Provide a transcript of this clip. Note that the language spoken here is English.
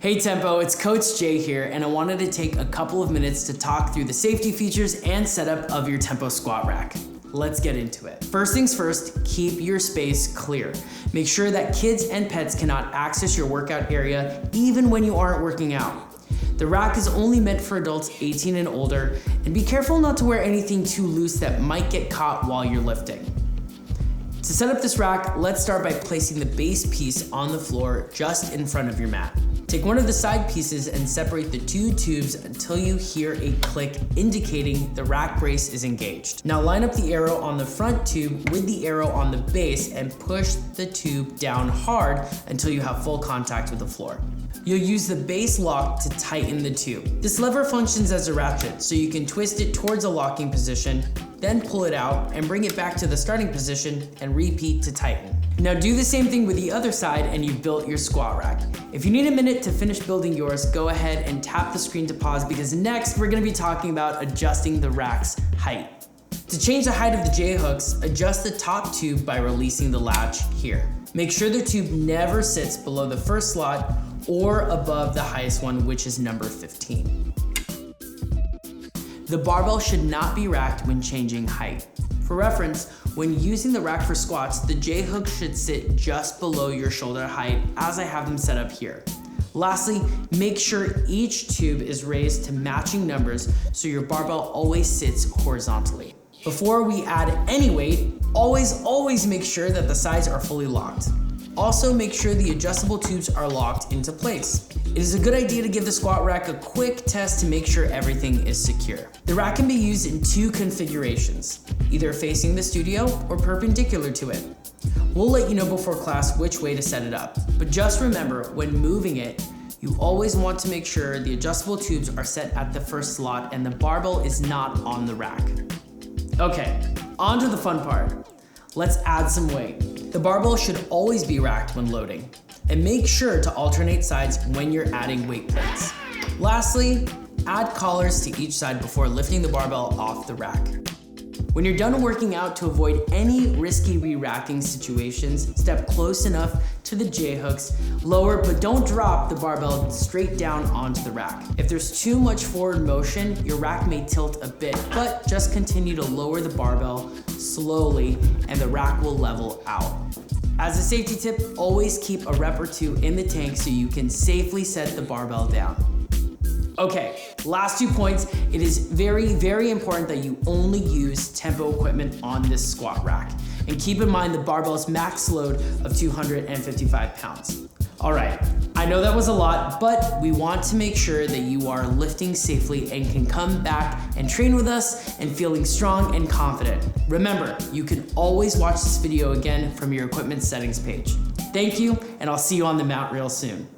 Hey Tempo, it's Coach Jay here, and I wanted to take a couple of minutes to talk through the safety features and setup of your Tempo squat rack. Let's get into it. First things first, keep your space clear. Make sure that kids and pets cannot access your workout area even when you aren't working out. The rack is only meant for adults 18 and older, and be careful not to wear anything too loose that might get caught while you're lifting. To set up this rack, let's start by placing the base piece on the floor just in front of your mat. Take one of the side pieces and separate the two tubes until you hear a click indicating the rack brace is engaged. Now line up the arrow on the front tube with the arrow on the base and push the tube down hard until you have full contact with the floor. You'll use the base lock to tighten the tube. This lever functions as a ratchet, so you can twist it towards a locking position, then pull it out and bring it back to the starting position and repeat to tighten. Now do the same thing with the other side and you've built your squat rack. If you need a minute to finish building yours, go ahead and tap the screen to pause, because next we're gonna be talking about adjusting the rack's height. To change the height of the J-hooks, adjust the top tube by releasing the latch here. Make sure the tube never sits below the first slot or above the highest one, which is number 15. The barbell should not be racked when changing height. For reference, when using the rack for squats, the J-hook should sit just below your shoulder height as I have them set up here. Lastly, make sure each tube is raised to matching numbers so your barbell always sits horizontally. Before we add any weight, always make sure that the sides are fully locked. Also, make sure the adjustable tubes are locked into place. It is a good idea to give the squat rack a quick test to make sure everything is secure. The rack can be used in two configurations, either facing the studio or perpendicular to it. We'll let you know before class which way to set it up, but just remember, when moving it, you always want to make sure the adjustable tubes are set at the first slot and the barbell is not on the rack. Okay, on to the fun part. Let's add some weight. The barbell should always be racked when loading, and make sure to alternate sides when you're adding weight plates. Lastly, add collars to each side before lifting the barbell off the rack. When you're done working out, to avoid any risky re-racking situations, step close enough to the J-hooks, lower but don't drop the barbell straight down onto the rack. If there's too much forward motion, your rack may tilt a bit, but just continue to lower the barbell slowly and the rack will level out. As a safety tip, always keep a rep or two in the tank so you can safely set the barbell down. Okay, last 2 points. It is very important that you only use Tempo equipment on this squat rack. And keep in mind the barbell's max load of 255 pounds. All right, I know that was a lot, but we want to make sure that you are lifting safely and can come back and train with us and feeling strong and confident. Remember, you can always watch this video again from your equipment settings page. Thank you, and I'll see you on the mat real soon.